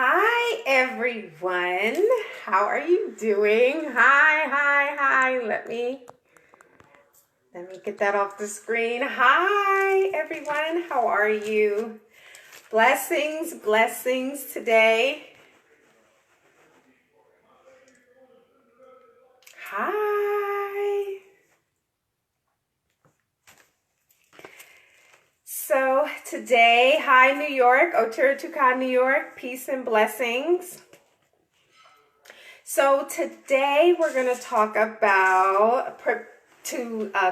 Hi everyone. How are you doing? Hi. Let me get that off the screen. Hi everyone. How are you? Blessings today. Hi. So today, hi New York, Oturatuka, New York, peace and blessings. So today we're going to talk about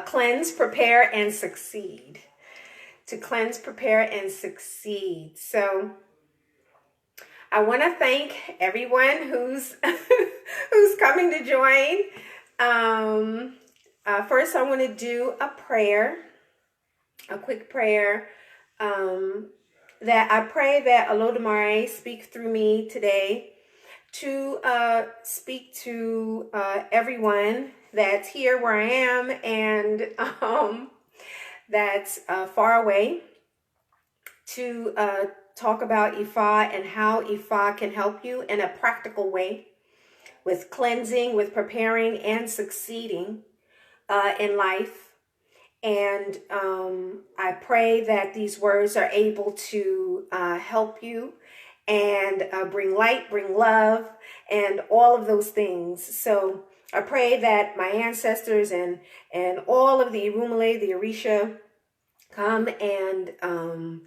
cleanse, prepare, and succeed. To cleanse, prepare, and succeed. So I want to thank everyone who's who's coming to join. First, I want to do a prayer, a quick prayer. That I pray that Olodumare speak through me today to speak to everyone that's here where I am and that's far away, to talk about Ifa and how Ifa can help you in a practical way with cleansing, with preparing, and succeeding in life. And I pray that these words are able to help you and bring light, bring love, and all of those things. So I pray that my ancestors and all of the Irumale, the Orisha, come and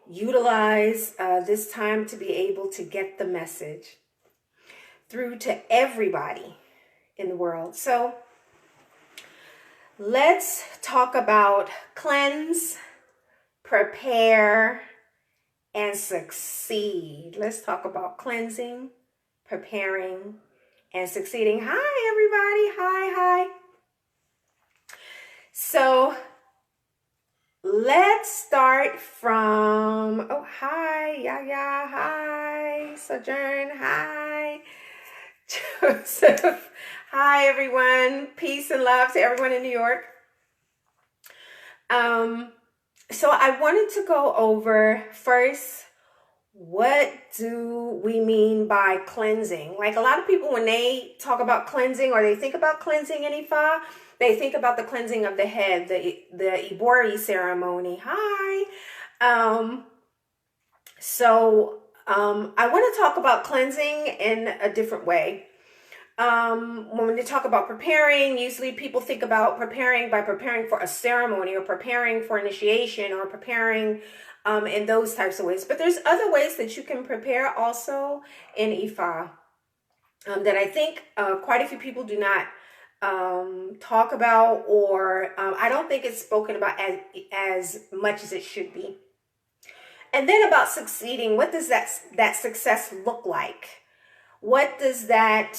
utilize this time to be able to get the message through to everybody in the world. So let's talk about cleanse, prepare, and succeed. Let's talk about cleansing, preparing, and succeeding. Hi, everybody. Hi. So let's start from, hi, Yaya, hi, Sojourn, hi, Joseph, hi, everyone. Peace and love to everyone in New York. So I wanted to go over first, what do we mean by cleansing? Like a lot of people, when they talk about cleansing or they think about cleansing in Ifa, they think about the cleansing of the head, the Ibori ceremony. Hi. So I want to talk about cleansing in a different way. When they talk about preparing, usually people think about preparing by preparing for a ceremony or preparing for initiation or preparing in those types of ways. But there's other ways that you can prepare also in Ifa that I think quite a few people do not talk about, or I don't think it's spoken about as much as it should be. And then about succeeding, what does that success look like? What does that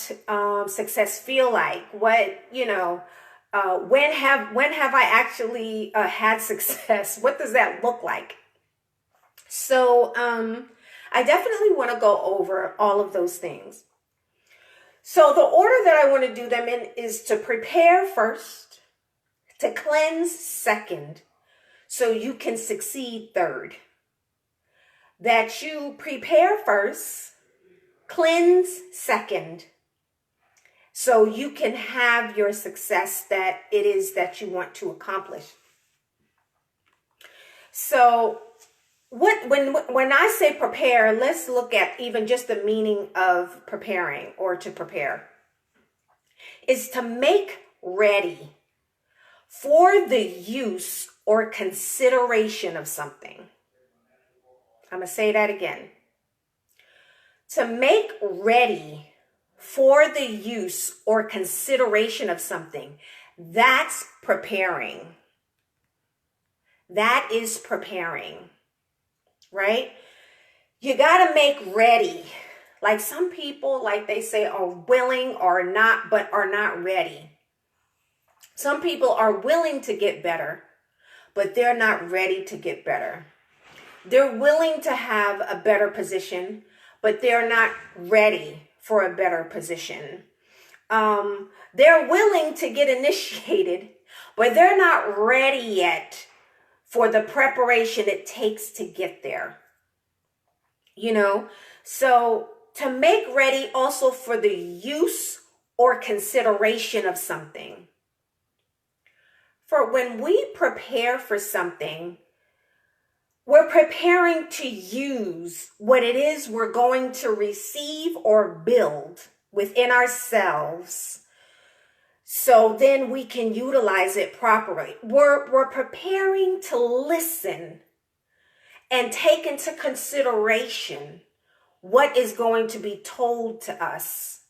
success feel like? What, when have I actually had success? What does that look like? So I definitely want to go over all of those things. So the order that I want to do them in is to prepare first, to cleanse second, so you can succeed third. That you prepare first, cleanse second, so you can have your success that it is that you want to accomplish. So when I say prepare, let's look at even just the meaning of preparing or to prepare. Is to make ready for the use or consideration of something. I'm going to say that again. To make ready for the use or consideration of something, that's preparing. That is preparing, right? You got to make ready. Like some people, like they say, are willing or not, but are not ready. Some people are willing to get better, but they're not ready to get better. They're willing to have a better position, but they're not ready for a better position. They're willing to get initiated, but they're not ready yet for the preparation it takes to get there. you know. So to make ready also for the use or consideration of something. For when we prepare for something, we're preparing to use what it is we're going to receive or build within ourselves, so then we can utilize it properly. We're preparing to listen and take into consideration what is going to be told to us,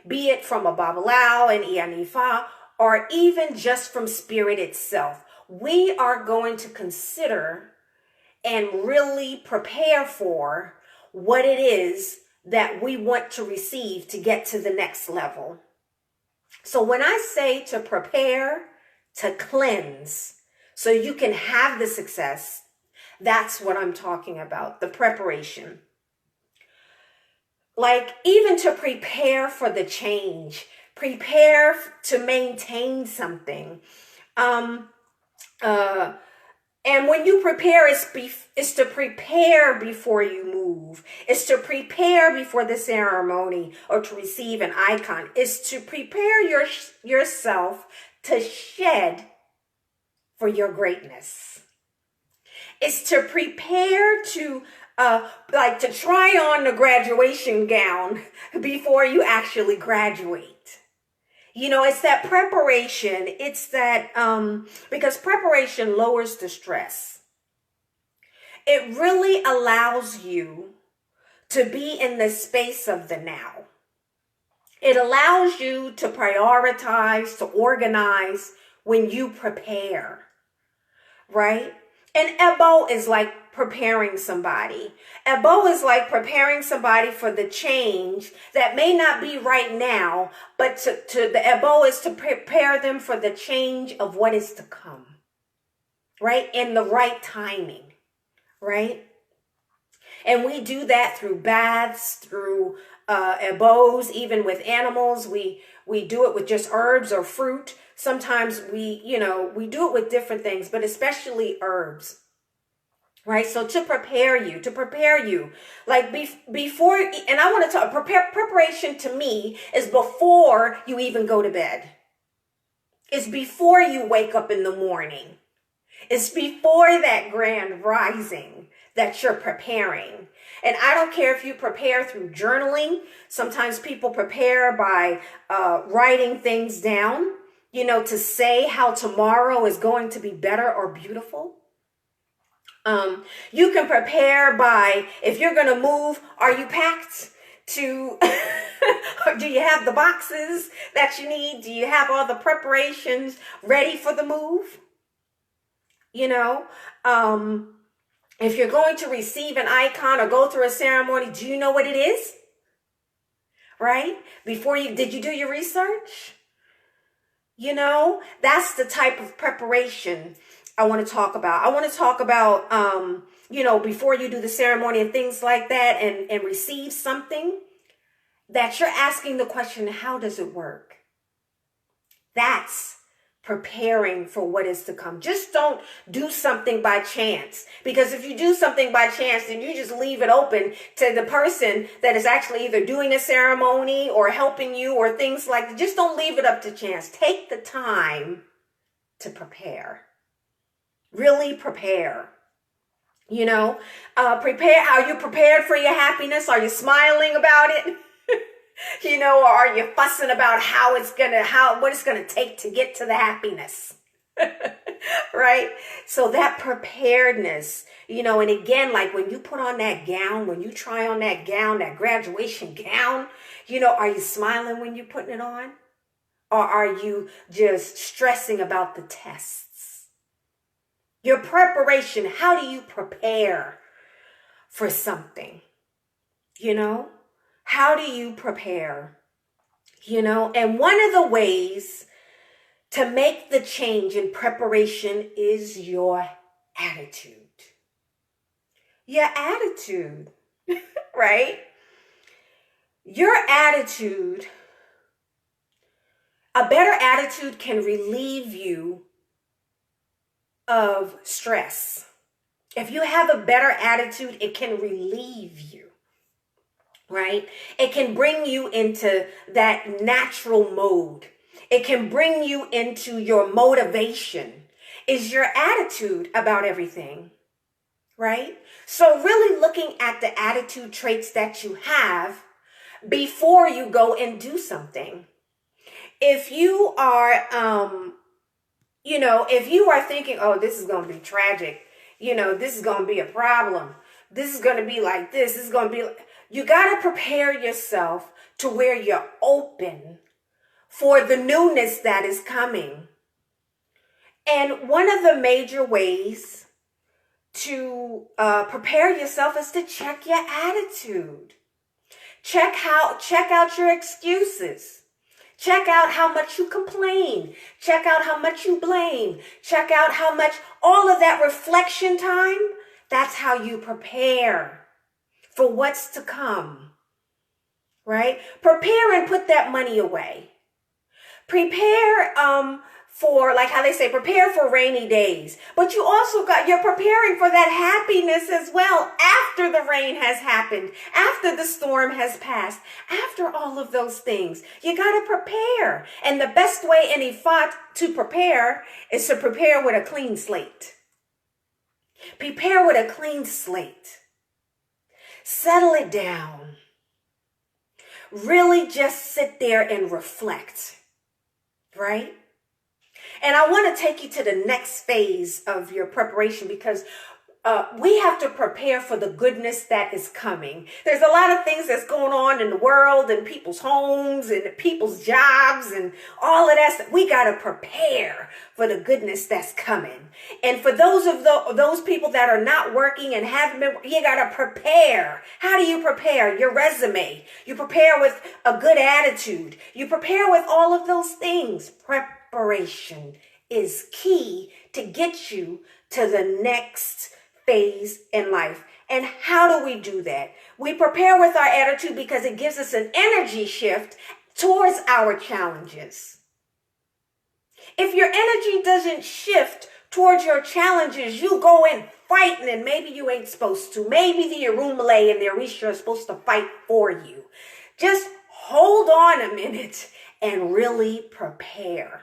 be it from a Babalawo and Ifa, or even just from Spirit itself. We are going to consider and really prepare for what it is that we want to receive to get to the next level. So when I say to prepare, to cleanse, so you can have the success, that's what I'm talking about, the preparation. Like even to prepare for the change, prepare to maintain something. And when you prepare, it's to prepare before you move. It's to prepare before the ceremony or to receive an icon. It's to prepare yourself to shed for your greatness. It's to prepare to like to try on the graduation gown before you actually graduate. You know, it's that preparation. It's that, because preparation lowers the stress. It really allows you to be in the space of the now. It allows you to prioritize, to organize when you prepare, right? And Ebo is like preparing somebody. Ebo is like preparing somebody for the change that may not be right now, but the Ebo is to prepare them for the change of what is to come, right? In the right timing, right? And we do that through baths, through Ebos, even with animals. We do it with just herbs or fruit. Sometimes we do it with different things, but especially herbs. Right? So to prepare you, like before, and I want to talk, preparation to me is before you even go to bed. It's before you wake up in the morning. It's before that grand rising that you're preparing. And I don't care if you prepare through journaling. Sometimes people prepare by writing things down, to say how tomorrow is going to be better or beautiful. You can prepare by, if you're going to move, are you packed to, or do you have the boxes that you need? Do you have all the preparations ready for the move? If you're going to receive an icon or go through a ceremony, do you know what it is? Right? Did you do your research? That's the type of preparation I want to talk about. I want to talk about, before you do the ceremony and things like that and receive something, that you're asking the question, how does it work? That's preparing for what is to come. Just don't do something by chance, because if you do something by chance, then you just leave it open to the person that is actually either doing a ceremony or helping you or things like that. Just don't leave it up to chance. Take the time to prepare. Really prepare. Prepare. Are you prepared for your happiness? Are you smiling about it? Or are you fussing about what it's gonna take to get to the happiness? Right? So that preparedness, and again, like when you put on that gown, when you try on that gown, that graduation gown, are you smiling when you're putting it on? Or are you just stressing about the tests? Your preparation, how do you prepare for something? How do you prepare? And one of the ways to make the change in preparation is your attitude. Your attitude, right? Your attitude, a better attitude can relieve you of stress. If you have a better attitude, it can relieve you, right? It can bring you into that natural mode. It can bring you into your motivation. Is your attitude about everything, right? So really looking at the attitude traits that you have before you go and do something. If you are, if you are thinking, oh, this is going to be tragic, this is going to be a problem, this is going to be like this is going to be, you got to prepare yourself to where you're open for the newness that is coming. And one of the major ways to prepare yourself is to check your attitude. Check out your excuses. Check out how much you complain. Check out how much you blame. Check out how much, all of that reflection time, that's how you prepare for what's to come, right? Prepare and put that money away. Prepare for, like how they say, prepare for rainy days. But you're preparing for that happiness as well after the rain has happened, after the storm has passed, after all of those things. You got to prepare. And the best way in Ifa to prepare is to prepare with a clean slate. Prepare with a clean slate. Settle it down. Really just sit there and reflect, right? And I want to take you to the next phase of your preparation because we have to prepare for the goodness that is coming. There's a lot of things that's going on in the world and people's homes and people's jobs and all of that stuff. We got to prepare for the goodness that's coming. And for those people that are not working and haven't been, you got to prepare. How do you prepare? Your resume. You prepare with a good attitude. You prepare with all of those things. Preparation is key to get you to the next phase in life. And how do we do that? We prepare with our attitude because it gives us an energy shift towards our challenges. If your energy doesn't shift towards your challenges, you go in fighting and maybe you ain't supposed to. Maybe the Orumale and the Orisha are supposed to fight for you. Just hold on a minute and really prepare.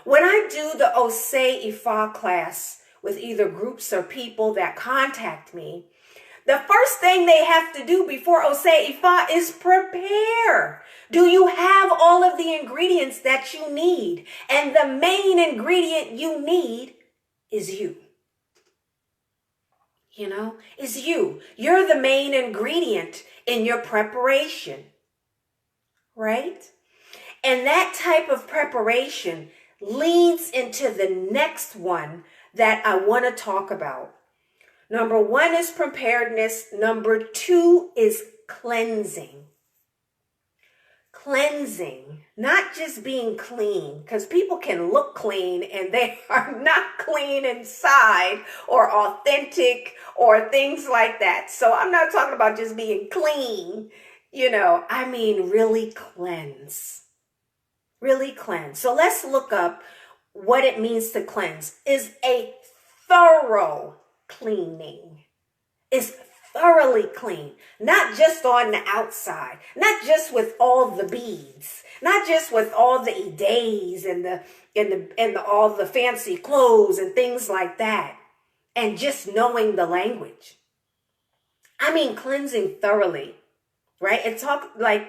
When I do the Ose Ifa class with either groups or people that contact me, the first thing they have to do before Ose Ifa is prepare. Do you have all of the ingredients that you need? And the main ingredient you need is you. Is you. You're the main ingredient in your preparation, right? And that type of preparation leads into the next one that I want to talk about. Number 1 is preparedness. Number 2 is cleansing. Cleansing, not just being clean, because people can look clean and they are not clean inside or authentic or things like that. So I'm not talking about just being clean, I mean really cleanse. Really cleanse. So let's look up what it means to cleanse. Is a thorough cleaning. Is thoroughly clean, not just on the outside, not just with all the beads, not just with all the idays and all the fancy clothes and things like that, and just knowing the language. I mean cleansing thoroughly, right?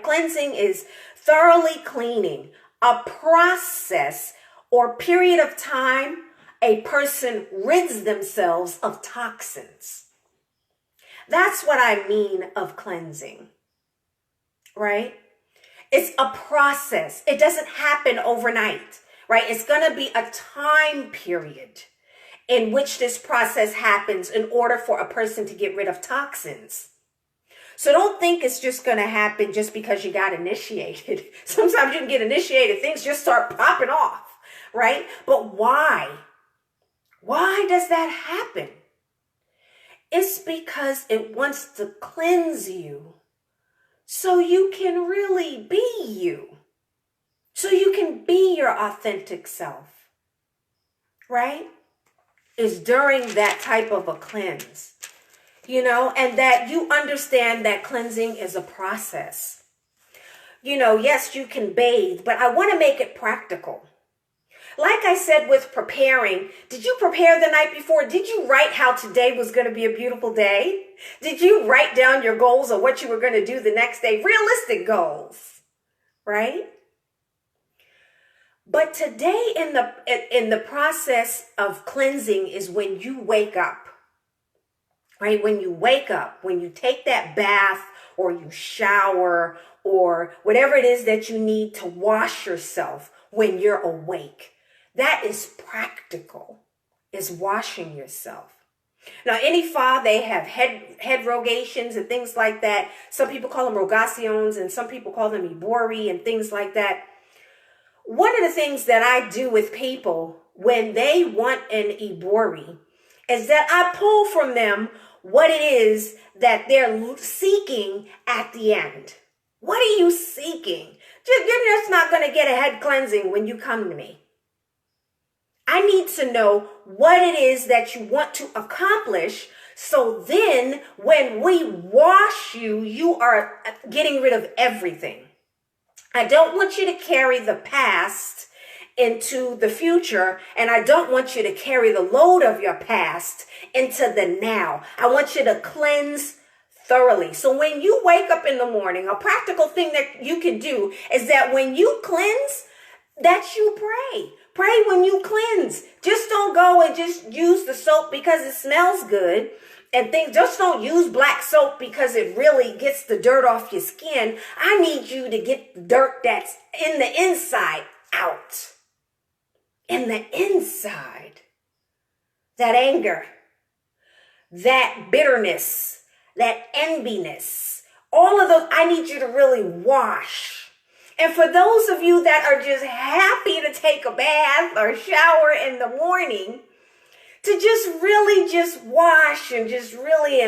Cleansing is thoroughly cleaning. A process or period of time a person rids themselves of toxins. That's what I mean of cleansing, right? It's a process. It doesn't happen overnight, right? It's going to be a time period in which this process happens in order for a person to get rid of toxins. So don't think it's just going to happen just because you got initiated. Sometimes you can get initiated, things just start popping off, right? But why? Why does that happen? It's because it wants to cleanse you so you can really be you. So you can be your authentic self, right? is during that type of a cleanse, and that you understand that cleansing is a process. Yes, you can bathe, but I want to make it practical. Like I said with preparing, did you prepare the night before? Did you write how today was going to be a beautiful day? Did you write down your goals or what you were going to do the next day? Realistic goals, right? But today in the process of cleansing is when you wake up, right? When you wake up, when you take that bath or you shower or whatever it is that you need to wash yourself when you're awake. That is practical, is washing yourself. Now, in Ifa, they have head rogations and things like that. Some people call them rogations and some people call them ibori and things like that. One of the things that I do with people when they want an ibori is that I pull from them what it is that they're seeking at the end. What are you seeking? You're just not going to get a head cleansing when you come to me. I need to know what it is that you want to accomplish. So then when we wash you, you are getting rid of everything. I don't want you to carry the past into the future, and I don't want you to carry the load of your past into the now. I want you to cleanse thoroughly. So when you wake up in the morning, a practical thing that you can do is that when you cleanse, that you pray. Pray when you cleanse. Just don't go and just use the soap because it smells good and things. Just don't use black soap because it really gets the dirt off your skin. I need you to get the dirt that's in the inside out. In the inside. That anger, that bitterness, that enviness, all of those, I need you to really wash. And for those of you that are just happy to take a bath or shower in the morning, to just really just wash and just really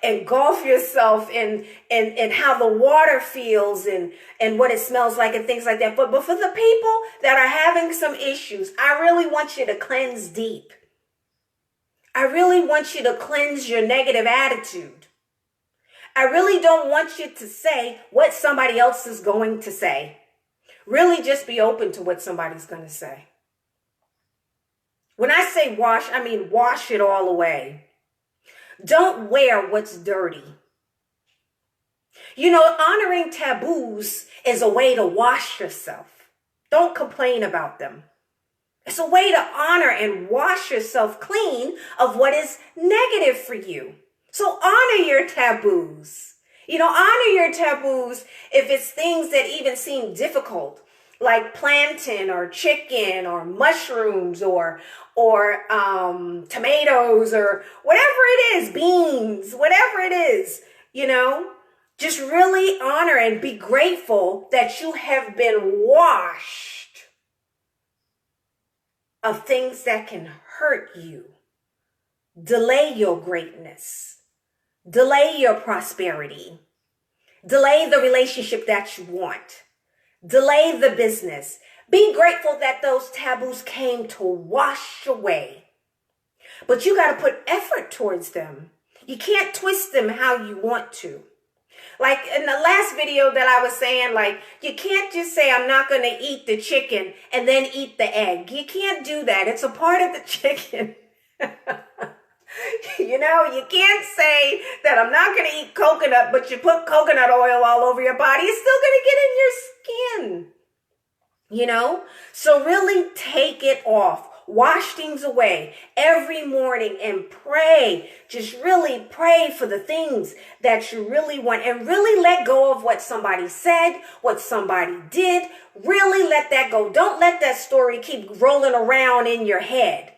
engulf yourself in how the water feels and what it smells like and things like that. But for the people that are having some issues, I really want you to cleanse deep. I really want you to cleanse your negative attitude. I really don't want you to say what somebody else is going to say. Really just be open to what somebody's going to say. When I say wash, I mean wash it all away. Don't wear what's dirty. Honoring taboos is a way to wash yourself. Don't complain about them. It's a way to honor and wash yourself clean of what is negative for you. So honor your taboos. Honor your taboos if it's things that even seem difficult, like plantain or chicken or mushrooms or tomatoes or whatever it is, beans, whatever it is, just really honor and be grateful that you have been washed of things that can hurt you, delay your greatness. Delay your prosperity. Delay the relationship that you want. Delay the business. Be grateful that those taboos came to wash away. But you got to put effort towards them. You can't twist them how you want to. Like in the last video that I was saying, you can't just say, I'm not going to eat the chicken and then eat the egg. You can't do that. It's a part of the chicken. You can't say that I'm not going to eat coconut, but you put coconut oil all over your body. It's still going to get in your skin. So really take it off. Wash things away every morning and pray. Just really pray for the things that you really want and really let go of what somebody said, what somebody did. Really let that go. Don't let that story keep rolling around in your head.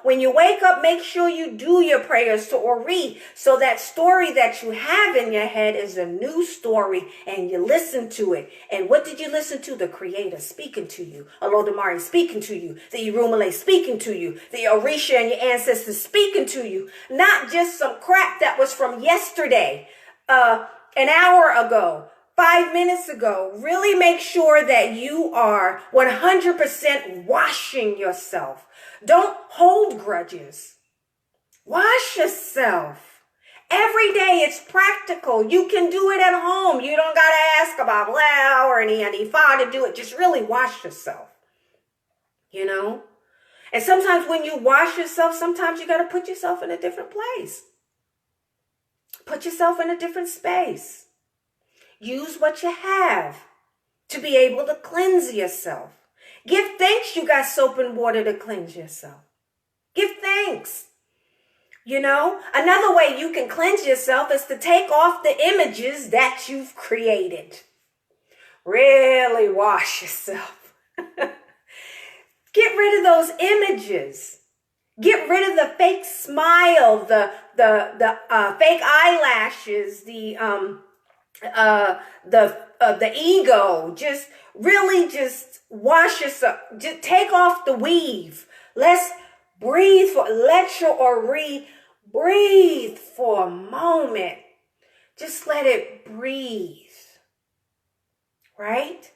When you wake up, make sure you do your prayers to Ori. So that story that you have in your head is a new story and you listen to it. And what did you listen to? The Creator speaking to you. Olodumare speaking to you. The Irumale speaking to you. The Orisha and your ancestors speaking to you. Not just some crap that was from yesterday, an hour ago, 5 minutes ago. Really make sure that you are 100% washing yourself. Don't hold grudges. Wash yourself. Every day it's practical. You can do it at home. You don't got to ask about Blah or any Ifa to do it. Just really wash yourself. You know? And sometimes when you wash yourself, sometimes you got to put yourself in a different place. Put yourself in a different space. Use what you have to be able to cleanse yourself. Give thanks you got soap and water to cleanse yourself. Give thanks. You know, another way you can cleanse yourself is to take off the images that you've created. Really wash yourself. Get rid of those images. Get rid of the fake smile, the fake eyelashes, the ego. Just really just wash yourself. Just take off the weave. Let's breathe let your Ori breathe for a moment. Just let it breathe. Right?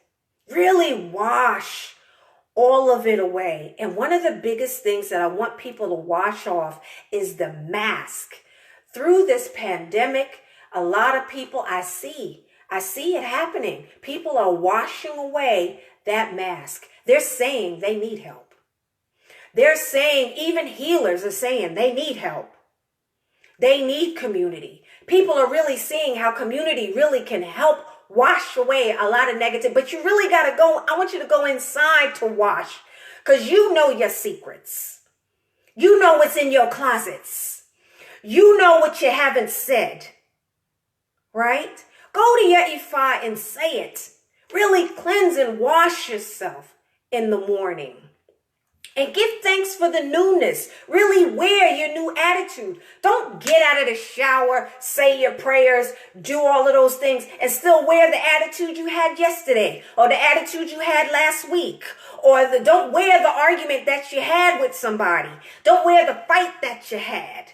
Really wash all of it away. And one of the biggest things that I want people to wash off is the mask. Through this pandemic, a lot of people I see it happening. People are washing away that mask. They're saying they need help. They're saying, even healers are saying they need help. They need community. People are really seeing how community really can help wash away a lot of negative. But you really got to go. I want you to go inside to wash, because you know your secrets. You know what's in your closets. You know what you haven't said. Right? Go to your Ifa and say it. Really cleanse and wash yourself in the morning. And give thanks for the newness. Really wear your new attitude. Don't get out of the shower, say your prayers, do all of those things, and still wear the attitude you had yesterday, or the attitude you had last week, or don't wear the argument that you had with somebody. Don't wear the fight that you had.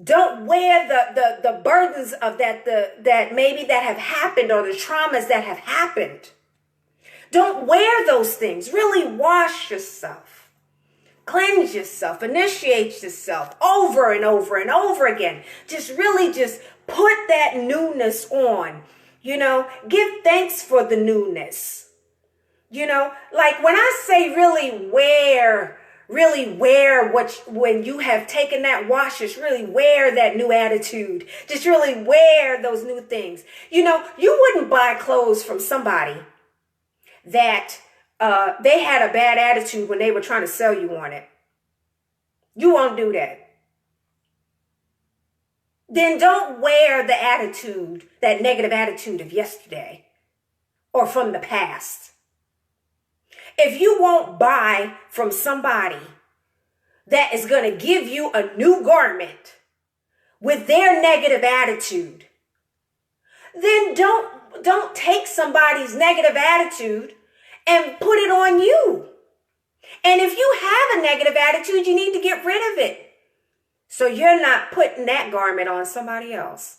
Don't wear the burdens of that maybe that have happened, or the traumas that have happened. Don't wear those things. Really wash yourself. Cleanse yourself. Initiate yourself over and over and over again. Just really just put that newness on. You know, give thanks for the newness. You know, like when I say really wear when you have taken that wash, just really wear that new attitude. Just really wear those new things. You know, you wouldn't buy clothes from somebody that they had a bad attitude when they were trying to sell you on it. You won't do that. Then don't wear the attitude, that negative attitude of yesterday or from the past. If you won't buy from somebody that is going to give you a new garment with their negative attitude, then don't take somebody's negative attitude and put it on you. And if you have a negative attitude, you need to get rid of it, so you're not putting that garment on somebody else.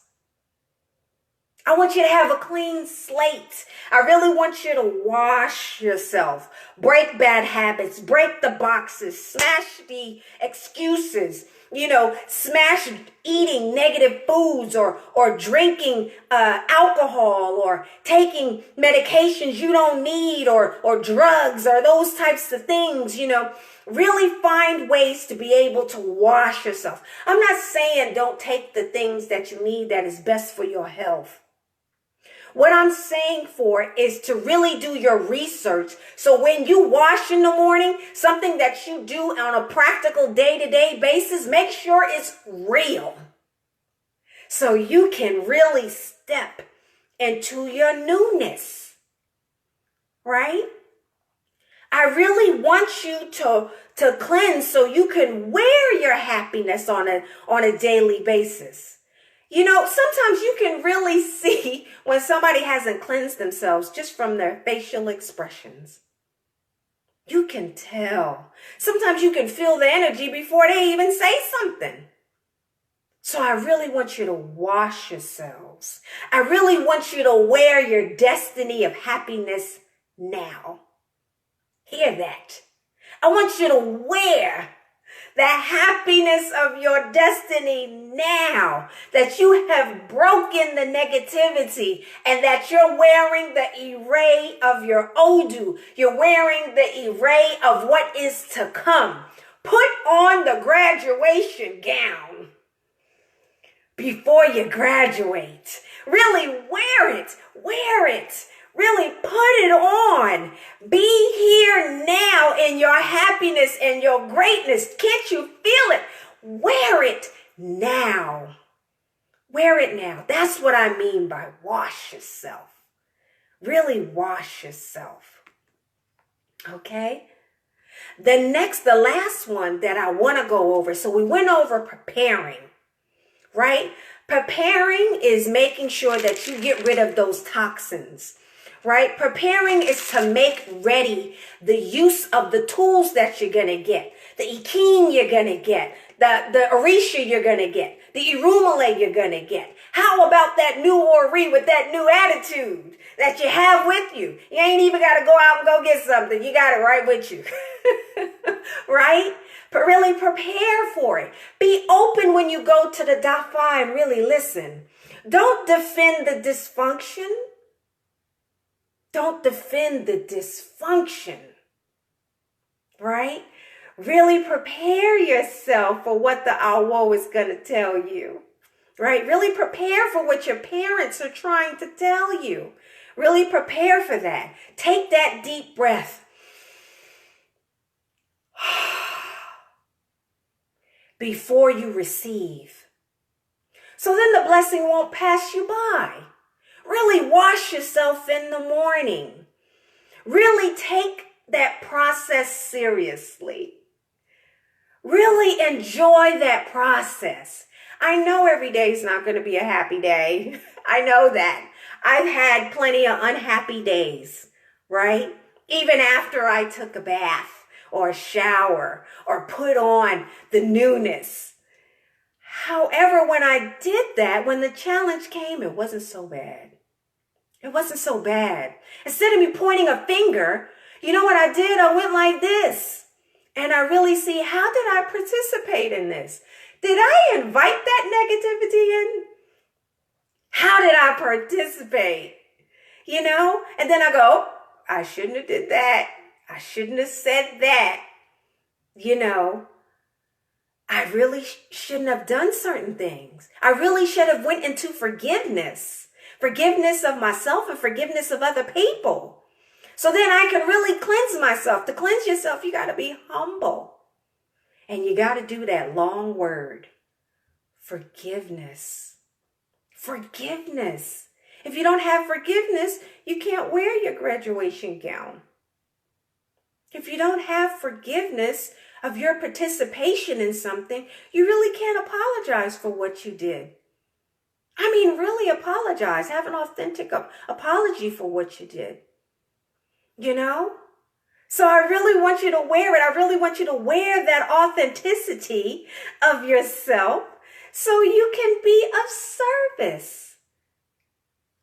I want you to have a clean slate. I really want you to wash yourself. Break bad habits. Break the boxes. Smash the excuses. You know, smash eating negative foods or drinking alcohol or taking medications you don't need or drugs or those types of things. You know, really find ways to be able to wash yourself. I'm not saying don't take the things that you need that is best for your health. What I'm saying is to really do your research. So when you wash in the morning, something that you do on a practical day-to-day basis, make sure it's real, so you can really step into your newness, right? I really want you to cleanse so you can wear your happiness on a daily basis. You know, sometimes you can really see when somebody hasn't cleansed themselves just from their facial expressions. You can tell. Sometimes you can feel the energy before they even say something. So I really want you to wash yourselves. I really want you to wear your destiny of happiness now. Hear that. I want you to wear the happiness of your destiny now, that you have broken the negativity and that you're wearing the array of your Odu. You're wearing the array of what is to come. Put on the graduation gown before you graduate. Really wear it. Wear it. Really put it on. Be here now in your happiness and your greatness. Can't you feel it? Wear it now. Wear it now. That's what I mean by wash yourself. Really wash yourself. Okay? The last one that I want to go over. So we went over preparing, right? Preparing is making sure that you get rid of those toxins. Right? Preparing is to make ready the use of the tools that you're going to get. The ikin you're going to get. The orisha you're going to get. The irumale you're going to get. How about that new ori with that new attitude that you have with you? You ain't even got to go out and go get something. You got it right with you. Right? But really prepare for it. Be open when you go to the dafa and really listen. Don't defend the dysfunction. Don't defend the dysfunction, right? Really prepare yourself for what the awo is going to tell you, right? Really prepare for what your parents are trying to tell you. Really prepare for that. Take that deep breath. Before you receive. So then the blessing won't pass you by. Really wash yourself in the morning. Really take that process seriously. Really enjoy that process. I know every day is not going to be a happy day. I know that. I've had plenty of unhappy days, right? Even after I took a bath or a shower or put on the newness. However, when I did that, when the challenge came, it wasn't so bad. It wasn't so bad. Instead of me pointing a finger, you know what I did? I went like this. And I really see, how did I participate in this? Did I invite that negativity in? How did I participate? You know? And then I go, I shouldn't have did that. I shouldn't have said that. You know? I really shouldn't have done certain things. I really should have went into forgiveness. Forgiveness of myself and forgiveness of other people. So then I can really cleanse myself. To cleanse yourself, you got to be humble. And you got to do that long word. Forgiveness. Forgiveness. If you don't have forgiveness, you can't wear your graduation gown. If you don't have forgiveness of your participation in something, you really can't apologize for what you did. I mean, really apologize. Have an authentic apology for what you did. You know? So I really want you to wear it. I really want you to wear that authenticity of yourself so you can be of service.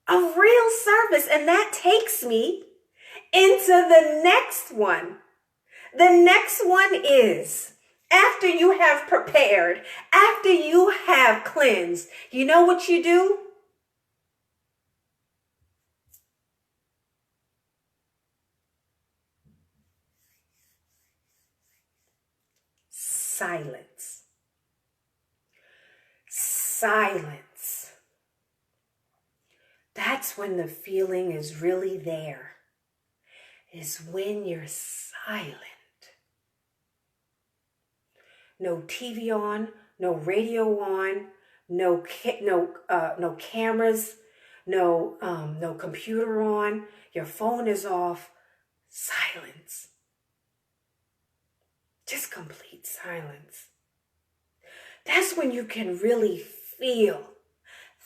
Of real service. And that takes me into the next one. The next one is, after you have prepared, after you have cleansed, you know what you do? Silence. Silence. That's when the feeling is really there. Is when you're silent. No TV on, no radio on, no cameras, no computer on. Your phone is off. Silence. Just complete silence. That's when you can really feel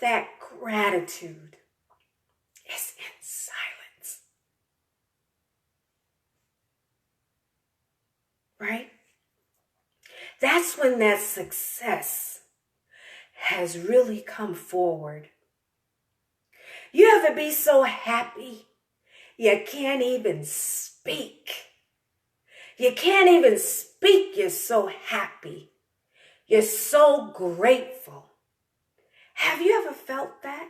that gratitude. It's in silence. Right? That's when that success has really come forward. You ever be so happy you can't even speak? You can't even speak. You're so happy. You're so grateful. Have you ever felt that?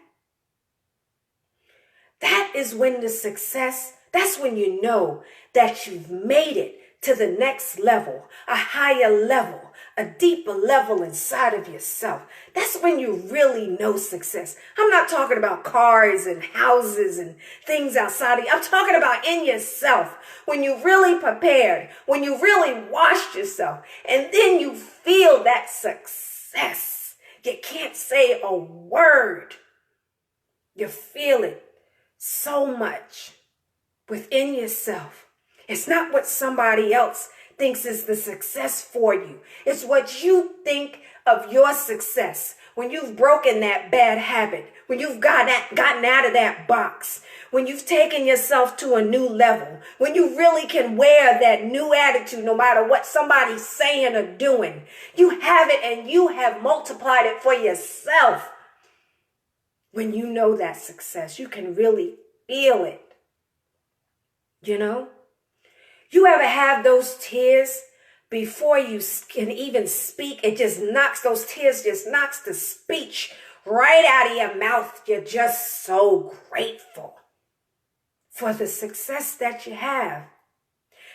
That is when that's when you know that you've made it to the next level, a higher level, a deeper level inside of yourself. That's when you really know success. I'm not talking about cars and houses and things outside of you. I'm talking about in yourself, when you really prepared, when you really washed yourself, and then you feel that success. You can't say a word. You feel it so much within yourself. It's not what somebody else thinks is the success for you. It's what you think of your success. When you've broken that bad habit, when you've gotten out of that box, when you've taken yourself to a new level, when you really can wear that new attitude no matter what somebody's saying or doing. You have it and you have multiplied it for yourself. When you know that success, you can really feel it. You know? You ever have those tears before you can even speak? Those tears just knocks the speech right out of your mouth. You're just so grateful for the success that you have.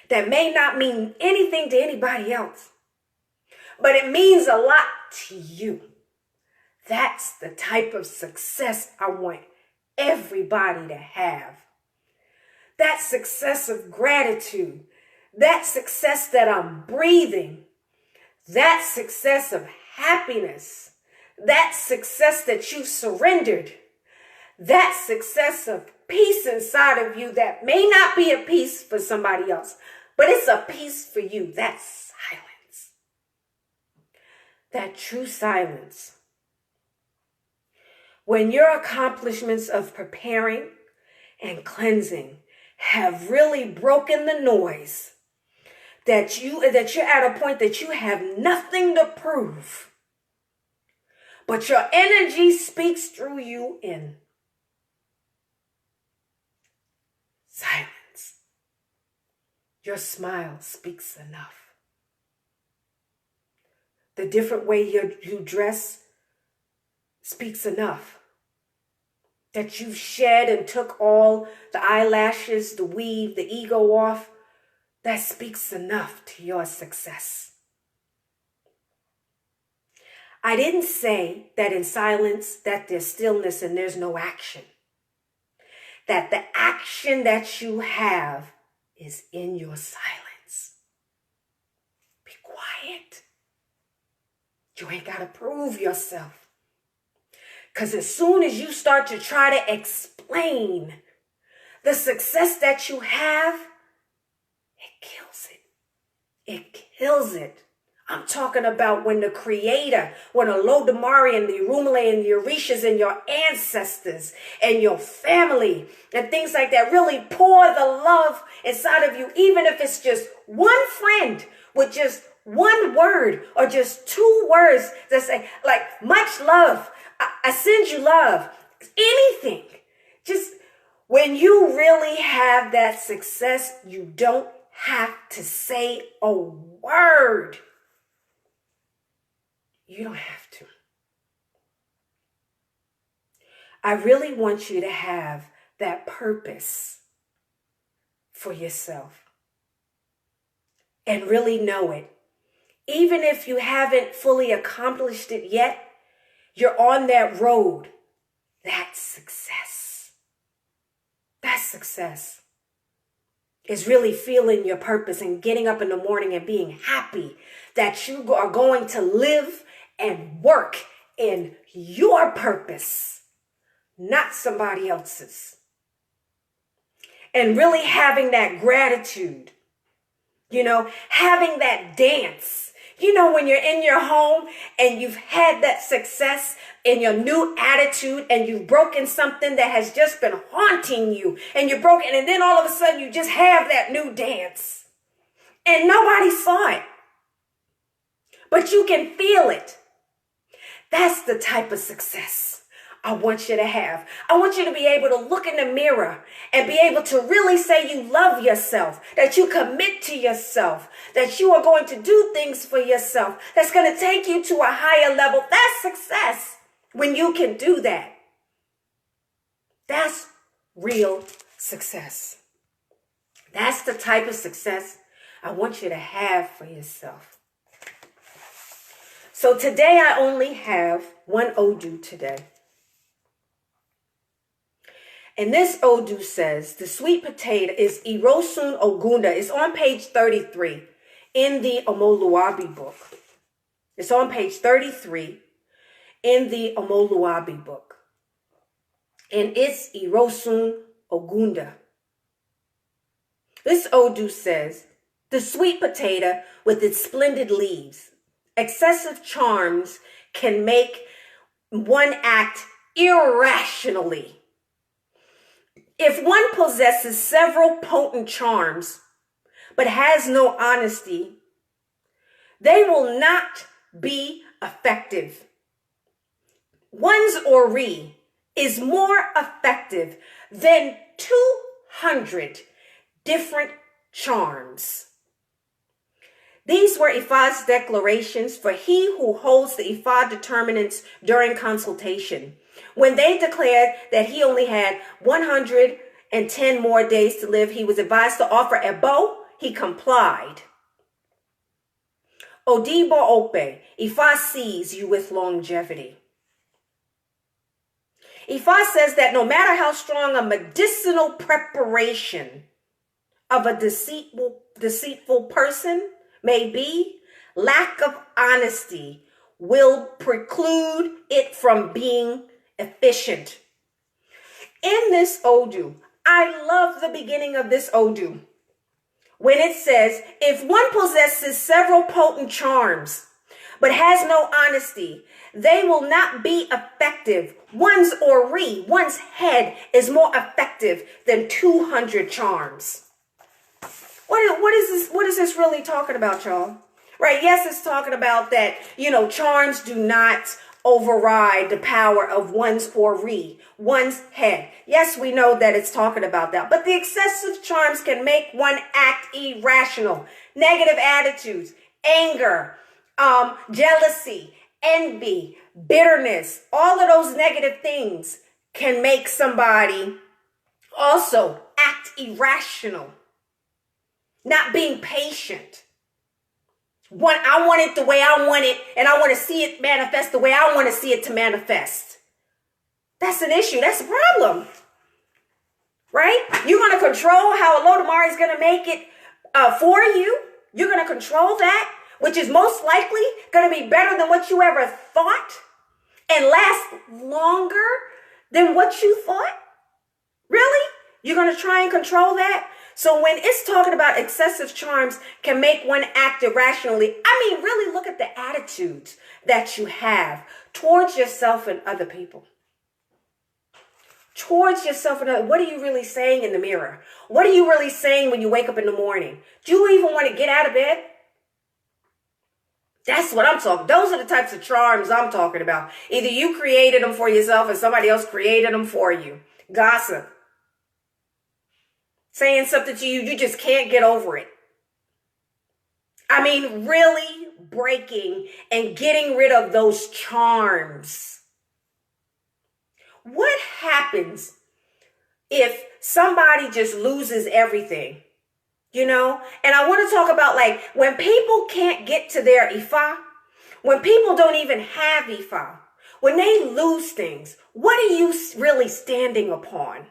That may not mean anything to anybody else, but it means a lot to you. That's the type of success I want everybody to have. That success of gratitude, that success that I'm breathing, that success of happiness, that success that you've surrendered, that success of peace inside of you that may not be a peace for somebody else, but it's a peace for you. That's silence. That true silence. When your accomplishments of preparing and cleansing have really broken the noise, that you're at a point that you have nothing to prove, but your energy speaks through you in silence. Your smile speaks enough. The different way you dress speaks enough. That you've shed and took all the eyelashes, the weave, the ego off, that speaks enough to your success. I didn't say that in silence that there's stillness and there's no action. That the action that you have is in your silence. Be quiet. You ain't got to prove yourself. Because as soon as you start to try to explain the success that you have, it kills it. It kills it. I'm talking about when the Creator, when the Lodamari and the Irumale and the Orishas and your ancestors and your family and things like that really pour the love inside of you, even if it's just one friend with just one word or just two words that say, like, much love. I send you love. Anything. Just when you really have that success, you don't have to say a word. You don't have to. I really want you to have that purpose for yourself and really know it. Even if you haven't fully accomplished it yet, you're on that road. That's success. That's success. Is really feeling your purpose and getting up in the morning and being happy that you are going to live and work in your purpose, not somebody else's. And really having that gratitude, having that dance. When you're in your home and you've had that success in your new attitude and you've broken something that has just been haunting you and you're broken, and then all of a sudden you just have that new dance and nobody saw it, but you can feel it. That's the type of success I want you to have. I want you to be able to look in the mirror and be able to really say you love yourself, that you commit to yourself, that you are going to do things for yourself, that's going to take you to a higher level. That's success when you can do that. That's real success. That's the type of success I want you to have for yourself. So today I only have one Odu today. And this Odu says, the sweet potato is Irosun Ogunda. It's on page 33 in the Omoluabi book. It's on page 33 in the Omoluabi book. And it's Irosun Ogunda. This Odu says, the sweet potato with its splendid leaves, excessive charms can make one act irrationally. If one possesses several potent charms, but has no honesty, they will not be effective. One's ori is more effective than 200 different charms. These were Ifa's declarations for he who holds the Ifa determinants during consultation. When they declared that he only had 110 more days to live, he was advised to offer Ebo. He complied. Odibo Ope, Ifa sees you with longevity. Ifa says that no matter how strong a medicinal preparation of a deceitful person may be, lack of honesty will preclude it from being efficient. In this Odu, I love the beginning of this Odu when it says, if one possesses several potent charms but has no honesty, they will not be effective. One's ori, one's head, is more effective than 200 charms. What is this really talking about, y'all? Right? Yes, it's talking about that, charms do not override the power of one's ori, one's head. Yes, we know that it's talking about that. But the excessive charms can make one act irrational. Negative attitudes, anger, jealousy, envy, bitterness, all of those negative things can make somebody also act irrational. Not being patient. I want it the way I want it, and I want to see it manifest the way I want to see it to manifest. That's an issue. That's a problem. Right? You're going to control how Olodumare is going to make it for you. You're going to control that, which is most likely going to be better than what you ever thought and last longer than what you thought. Really? You're going to try and control that? So when it's talking about excessive charms can make one act irrationally, I mean, really look at the attitudes that you have towards yourself and other people. Towards yourself and other. What are you really saying in the mirror? What are you really saying when you wake up in the morning? Do you even want to get out of bed? That's what I'm talking. Those are the types of charms I'm talking about. Either you created them for yourself or somebody else created them for you. Gossip. Saying something to you, you just can't get over it. I mean, really breaking and getting rid of those charms. What happens if somebody just loses everything? And I want to talk about when people can't get to their Ifa, when people don't even have Ifa, when they lose things, what are you really standing upon?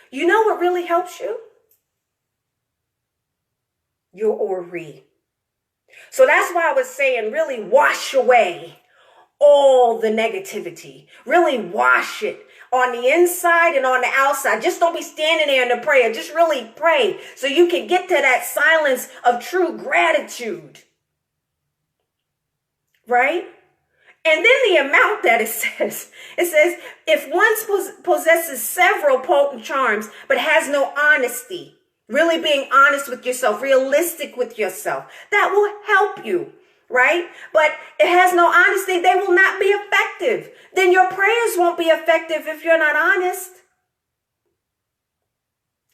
You know what really helps you? Your ori. So that's why I was saying really wash away all the negativity. Really wash it on the inside and on the outside. Just don't be standing there in the prayer. Just really pray so you can get to that silence of true gratitude. Right? And then the amount that it says, if one possesses several potent charms, but has no honesty, really being honest with yourself, realistic with yourself, that will help you right? But it has no honesty, they will not be effective. Then your prayers won't be effective if you're not honest.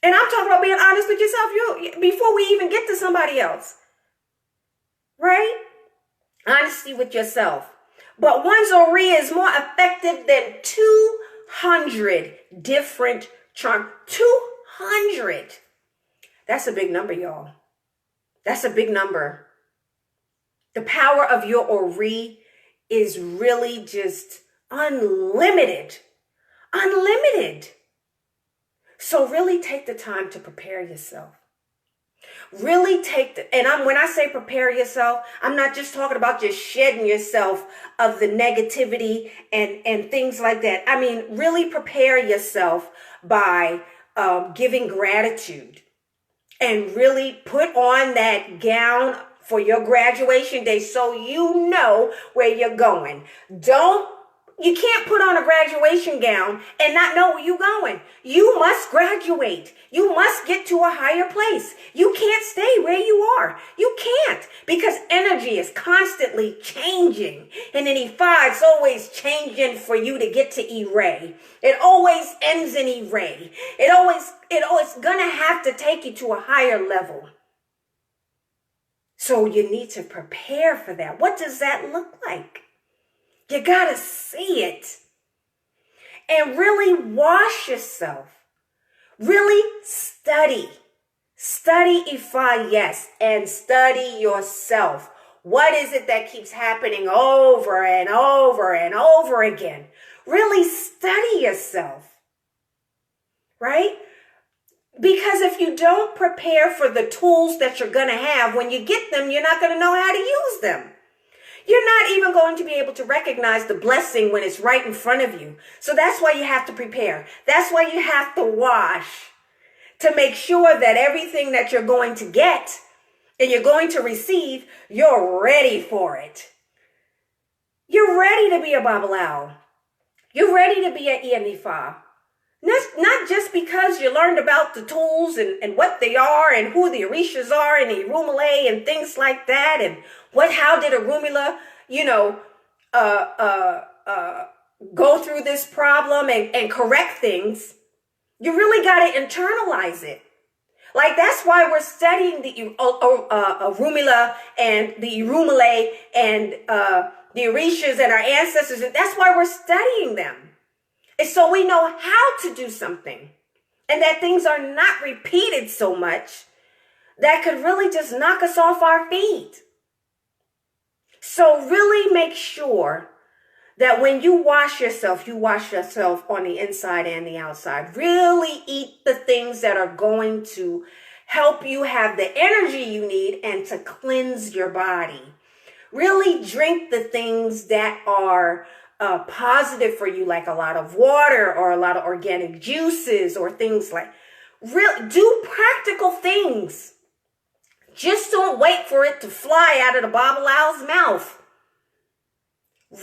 And I'm talking about being honest with yourself before we even get to somebody else, right? Honesty with yourself. But one's orisha is more effective than 200 different charms. 200. That's a big number, y'all. That's a big number. The power of your orisha is really just unlimited. Unlimited. So really take the time to prepare yourself. Really take when I say prepare yourself, I'm not just talking about just shedding yourself of the negativity and things like that. I mean, really prepare yourself by giving gratitude and really put on that gown for your graduation day so you know where you're going. You can't put on a graduation gown and not know where you're going. You must graduate. You must get to a higher place. You can't stay where you are. You can't, because energy is constantly changing. And in Ifa, it's always changing for you to get to E-Ray. It always ends in E-Ray. It always gonna have to take you to a higher level. So you need to prepare for that. What does that look like? You got to see it and really wash yourself. Really study. Study Ifa, yes, and study yourself. What is it that keeps happening over and over and over again? Really study yourself, right? Because if you don't prepare for the tools that you're going to have, when you get them, you're not going to know how to use them. You're not even going to be able to recognize the blessing when it's right in front of you. So that's why you have to prepare. That's why you have to wash, to make sure that everything that you're going to get and you're going to receive, you're ready for it. You're ready to be a Babalao. You're ready to be an Ifa. Not just because you learned about the tools and what they are and who the orishas are and the Irumale and things like that, and how did Orunmila, go through this problem and correct things. You really got to internalize it. Like, that's why we're studying the Orunmila and the Irumale and the orishas and our ancestors. And that's why we're studying them. It's so we know how to do something, and that things are not repeated so much that could really just knock us off our feet. So really make sure that when you wash yourself on the inside and the outside. Really eat the things that are going to help you have the energy you need and to cleanse your body. Really drink the things that are positive for you, like a lot of water or a lot of organic juices or things like. Do practical things. Just don't wait for it to fly out of the Babalao's mouth.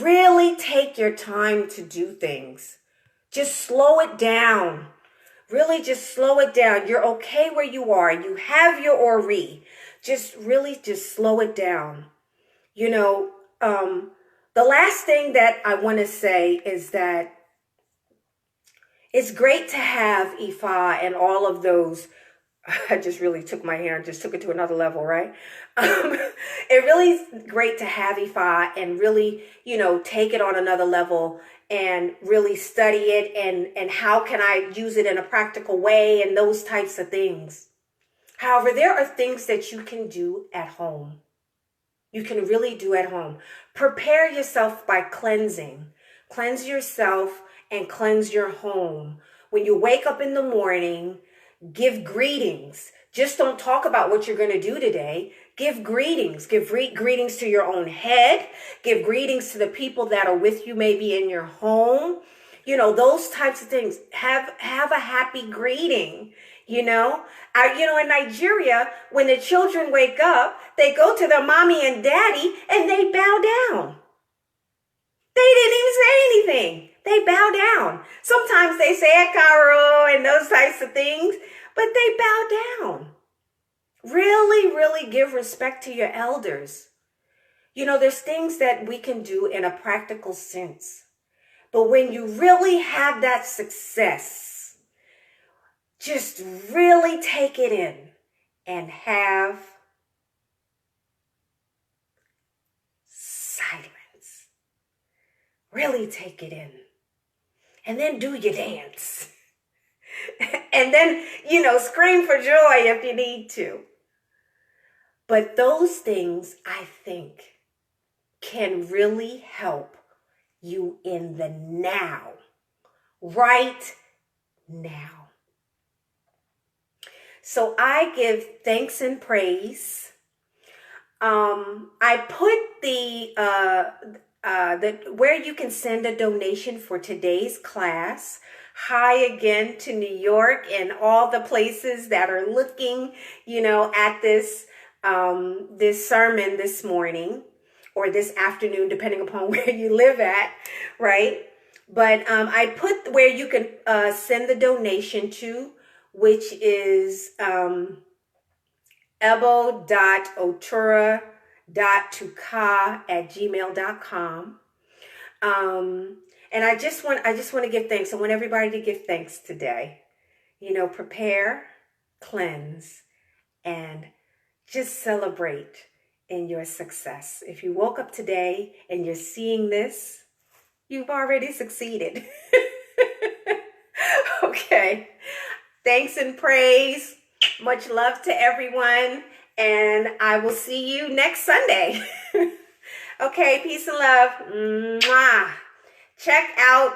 Really take your time to do things. Just slow it down. Really just slow it down. You're okay where you are. You have your ori. Just slow it down. The last thing that I want to say is that it's great to have Ifa and all of those. I just really took my hair and just took it to another level, right? It really is great to have Ifa and really, take it on another level and really study it and how can I use it in a practical way and those types of things. However, there are things that you can do at home. You can really do at home. Prepare yourself by cleansing. Cleanse yourself and cleanse your home. When you wake up in the morning, give greetings. Just don't talk about what you're going to do today. Give greetings. Give greetings to your own head. Give greetings to the people that are with you, maybe in your home. Those types of things. Have a happy greeting. In Nigeria, when the children wake up, they go to their mommy and daddy and they bow down. They didn't even say anything. They bow down. Sometimes they say ekaro and those types of things, but they bow down. Really, really give respect to your elders. You know, there's things that we can do in a practical sense. But when you really have that success, just really take it in and have silence. Really take it in. And then do your dance. And then, scream for joy if you need to. But those things, I think, can really help you in the now. Right now. So I give thanks and praise. I put the where you can send a donation for today's class. Hi again to New York and all the places that are looking, at this this sermon this morning or this afternoon, depending upon where you live at, right? But I put where you can send the donation to, which is ebo.otura.tuka@gmail.com. And I just want to give thanks. I want everybody to give thanks today. Prepare, cleanse, and just celebrate in your success. If you woke up today and you're seeing this, you've already succeeded. Okay. Thanks and praise. Much love to everyone. And I will see you next Sunday. Okay. Peace and love. Mwah. Check out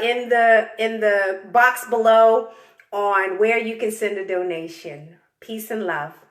in the box below on where you can send a donation. Peace and love.